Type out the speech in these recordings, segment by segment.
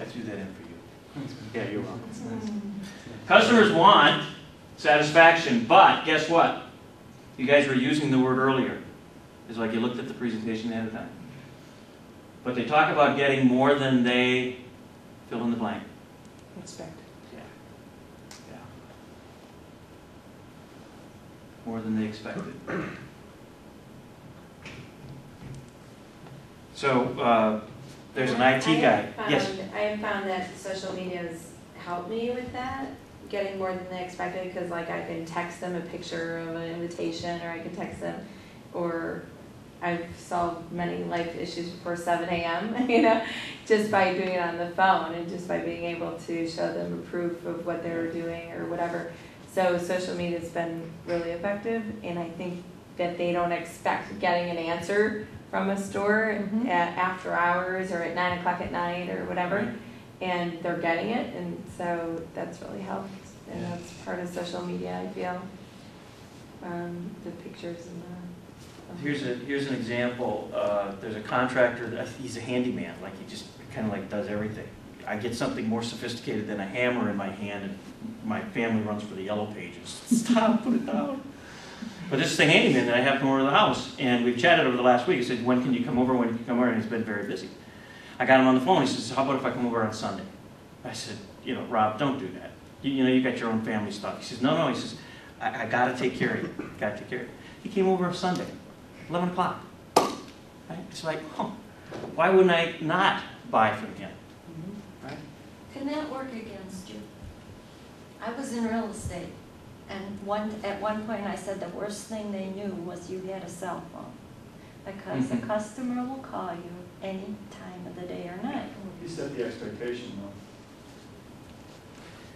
I threw that in for you. Yeah, you're welcome. Customers want satisfaction, but guess what? You guys were using the word earlier. It's like you looked at the presentation ahead of time. But they talk about getting more than they fill in the blank. Expect. Yeah. Yeah. More than they expected. So there's an IT guy. Yes. I have found that social media has helped me with that, getting more than they expected, because like I can text them a picture of an invitation, or I can text them, or I've solved many life issues before 7 a.m., you know, just by doing it on the phone and just by being able to show them a proof of what they were doing or whatever. So social media has been really effective, and I think that they don't expect getting an answer from a store at after hours or at 9 o'clock at night or whatever, Right. and they're getting it, and so that's really helped, and Yeah. that's part of social media, I feel. The pictures and the... Here's an example. There's a contractor, he's a handyman, like he just kind of like does everything. I get something more sophisticated than a hammer in my hand, and my family runs for the yellow pages. Stop, put it down. But this is the handyman that I have come over to the house, and we've chatted over the last week. He said, when can you come over, when can you come over? And he's been very busy. I got him on the phone. He says, how about if I come over on Sunday? I said, you know, Rob, don't do that. You know, you got your own family stuff. He says, no. He says, I got to take care of you. Got to take care of you. He came over on Sunday, 11 o'clock. Right? It's like, oh, why wouldn't I not buy from him? Right? Can that work against you? I was in real estate, and at one point I said the worst thing they knew was you had a cell phone, because the customer will call you any time of the day or night. You set the expectation, though.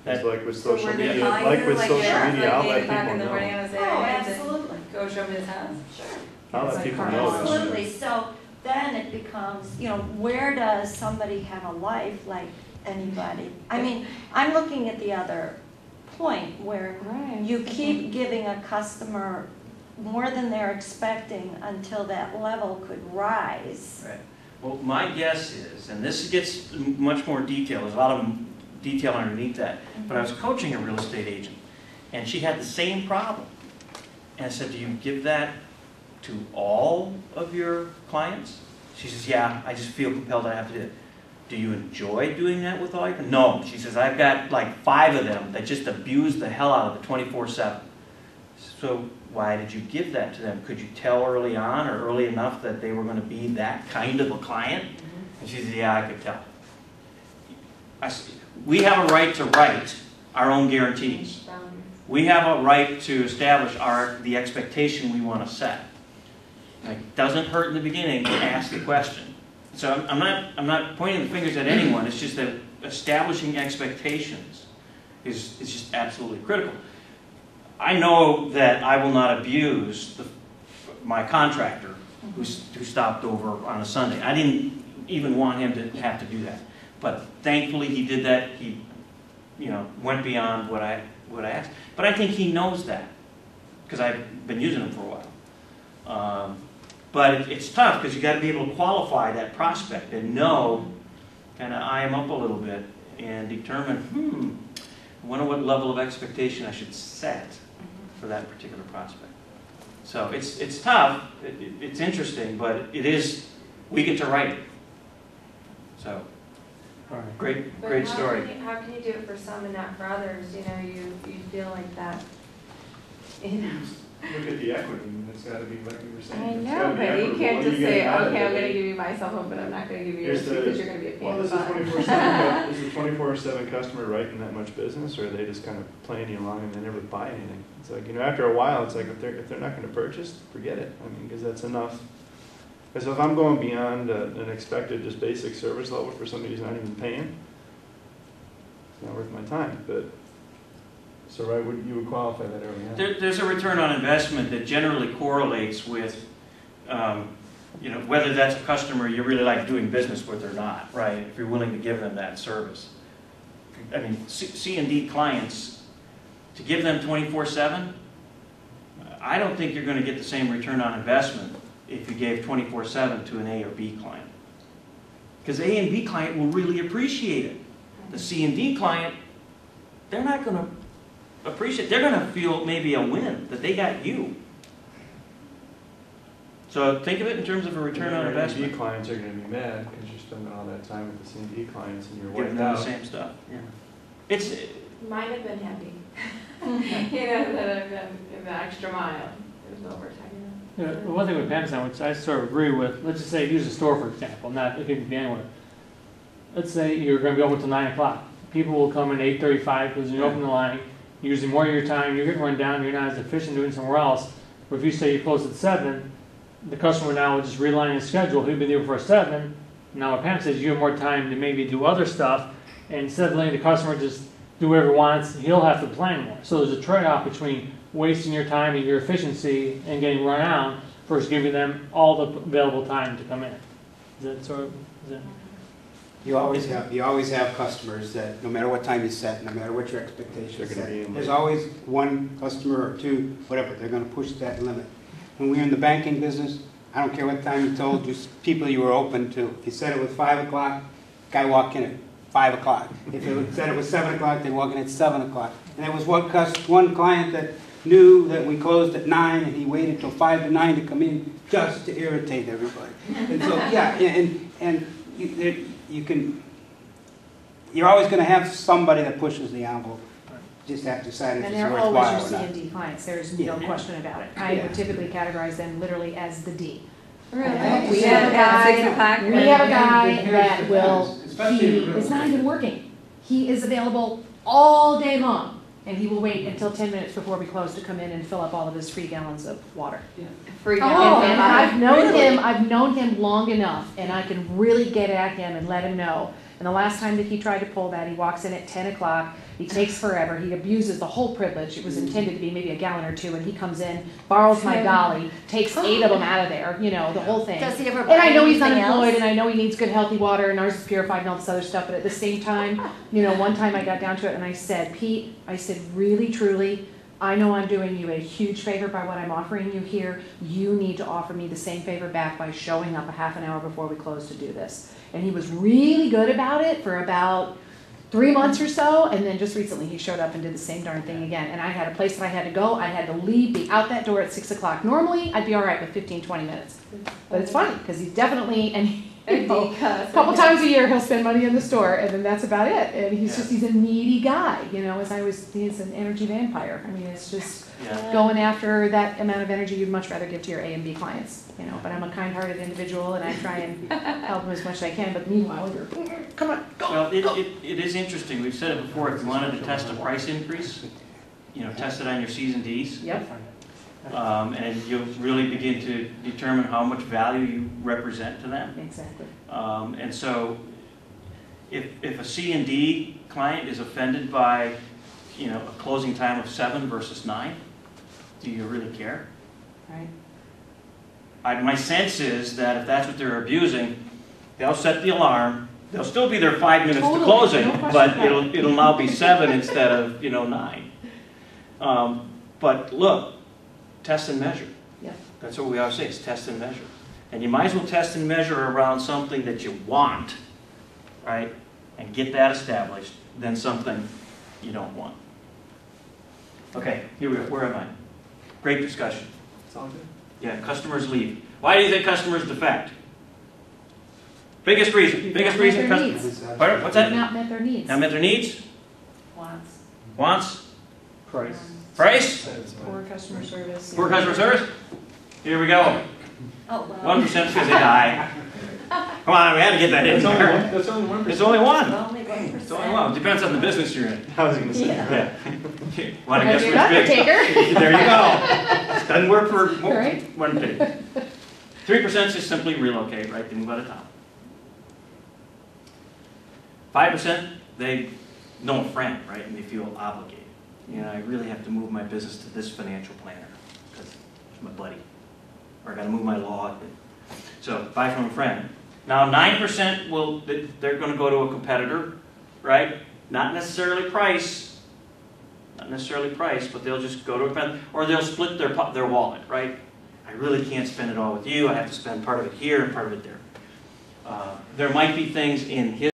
That- It's like with So social we're gonna media, call like you, with like, social yeah, media, I'll like 8 let o'clock people in the morning know. on a Oh, Saturday, absolutely. go show me this house. Sure. I'll It's let like people car know. wash. Absolutely. So then it becomes, you know, where does somebody have a life like anybody? I mean, I'm looking at the other point where Right. you keep giving a customer more than they're expecting until that level could rise. Right. Well, my guess is, and this gets much more detail, there's a lot of detail underneath that, but I was coaching a real estate agent, and she had the same problem. And I said, do you give that to all of your clients? She says, yeah, I just feel compelled that I have to do it. Do you enjoy doing that with all your? No. She says, I've got like 5 of them that just abuse the hell out of it 24/7. So why did you give that to them? Could you tell early on or early enough that they were going to be that kind of a client? And she said, yeah, I could tell. We have a right to write our own guarantees. We have a right to establish the expectation we want to set. It doesn't hurt in the beginning to ask the question. So I'm not pointing the fingers at anyone. It's just that establishing expectations is just absolutely critical. I know that I will not abuse my contractor who stopped over on a Sunday. I didn't even want him to have to do that. But thankfully he did that. He, you know, went beyond what I asked. But I think he knows that because I've been using him for a while. But it's tough because you got to be able to qualify that prospect and know, kind of eye him up a little bit and determine, I wonder what level of expectation I should set for that particular prospect. So it's tough. It's interesting, but it is. We get to write it. So. Great story. How can you do it for some and not for others? You know, you feel like that. You know. Look at the equity, and it's got to be like we were saying. I it's know, gotta be but you equitable. can't What are just you say, getting out of okay, I'm it? going to give you my cell phone, but I'm not going to give you yours Here's the- because you're going to be a pain Well, in is the the butt. 24/7 customer writing that much business, or are they just kind of playing you along and they never buy anything? It's like, you know, after a while, it's like if they're not going to purchase, forget it. I mean, because that's enough. Because if I'm going beyond an expected just basic service level for somebody who's not even paying, it's not worth my time. But so right, you would qualify that early on. There's a return on investment that generally correlates with, you know, whether that's a customer you really like doing business with or not, right? If you're willing to give them that service. I mean, C&D clients, to give them 24/7, I don't think you're going to get the same return on investment if you gave 24/7 to an A or B client. Because A and B client will really appreciate it. The C and D client, they're not going to appreciate, they're going to feel maybe a win, that they got you. So think of it in terms of a return on investment. B clients are going to be mad because you're spending all that time with the C and D clients and you're Giving wiped them the out. same stuff. Yeah. It's, Might have been happy. You know, that I've been the extra mile. There's no overtime. Yeah, one thing with Pam's which I sort of agree with, let's just say use a store for example, not, it could be anywhere. Let's say you're going to be open until 9 o'clock. People will come in 8:35 because you open the line, you're using more of your time, you're getting run down, you're not as efficient doing somewhere else. But if you say you close at 7, the customer now will just realign his schedule. He'll be there before 7. Now what Pam says, you have more time to maybe do other stuff, and instead of letting the customer just do whatever he wants, he'll have to plan more. So there's a trade-off between wasting your time and your efficiency and getting run out versus giving them all the available time to come in. Is that sort of, is that? You always have customers that no matter what time you set, no matter what your expectations They're gonna be set, in there's late. always one customer or two, whatever, they're gonna push that limit. When we were in the banking business, I don't care what time you told you people you were open to. If you said it was 5 o'clock, guy walked in at 5 o'clock. If it said it was 7 o'clock, they walk in at 7 o'clock. And there was one client that knew that we closed at 9 and he waited till 5 to 9 to come in just to irritate everybody. And so, yeah, and you're always going to have somebody that pushes the envelope. Just have to decide if And it's they're worthwhile always your or C not. and D clients, there's no Yeah. question about it. I Yeah. would typically categorize them literally as the D. Really? We have a guy. We have a guy that will, Especially he is not even working. He is available all day long, and he will wait until 10 minutes before we close to come in and fill up all of his free gallons of water. Free And I've known Really? I've known him long enough, and I can really get at him and let him know. And the last time that he tried to pull that, he walks in at 10 o'clock, he takes forever, he abuses the whole privilege. It was intended to be maybe a gallon or two, and he comes in, borrows my dolly, takes 8 of them out of there, you know, the whole thing. Does he ever buy And I know he's anything unemployed, else? and I know he needs good, healthy water, and ours is purified and all this other stuff, but at the same time, you know, one time I got down to it and I said, Pete, I said, really, truly, I know I'm doing you a huge favor by what I'm offering you here. You need to offer me the same favor back by showing up a half an hour before we close to do this. And he was really good about it for about 3 months or so, and then just recently he showed up and did the same darn thing again. And I had a place that I had to go. I had to leave, be out that door at 6 o'clock. Normally, I'd be all right with 15, 20 minutes. But it's funny, because he's definitely, and you know, a couple times a year he'll spend money in the store, and then that's about it. And he's just, he's a needy guy, you know, he's an energy vampire. I mean, it's just yeah. going after that amount of energy you'd much rather give to your A and B clients, you know. But I'm a kind-hearted individual, and I try and help them as much as I can. But meanwhile, you're, come on, go. Well, it is interesting. We've said it before. If you wanted to test a price increase, you know, test it on your C's and D's. Yep. And you'll really begin to determine how much value you represent to them. Exactly. And so if a C and D client is offended by, you know, a closing time of 7 versus 9, do you really care? Right. My sense is that if that's what they're abusing, they'll set the alarm. They'll still be there 5 minutes Totally, to closing, no question but about it. it'll now be 7 instead of, you know, 9. But look, test and measure. Yeah. That's what we always say, is test and measure. And you might as well test and measure around something that you want, right? And get that established, than something you don't want. Okay, here we go. Where am I? Great discussion. It's all good. Yeah, customers leave. Why do you think customers defect? Biggest reason. Biggest Not reason. met their needs. Pardon? What's that? Not met their needs. Not met their needs? Wants. Wants? Price. Price? Poor customer service. Poor customer service? Here we go. Oh, well. 1% because they die. Come on, we had to get that in there. That's only 1%. It's only one. Only 1%. It's only one. Depends on the business you're in. I was going to say. Yeah. Yeah. Want to guess You're which an big? undertaker. There you go. Doesn't work for Right. one pig. 3% is just simply relocate, right? They move out of town. 5%, they know a friend, right? And they feel obligated. You know, I really have to move my business to this financial planner because it's my buddy. Or I got to move my law. So buy from a friend. Now 9% will, they're going to go to a competitor, right? Not necessarily price. Not necessarily price, but they'll just go to a competitor. Or they'll split their wallet, right? I really can't spend it all with you. I have to spend part of it here and part of it there. There might be things in his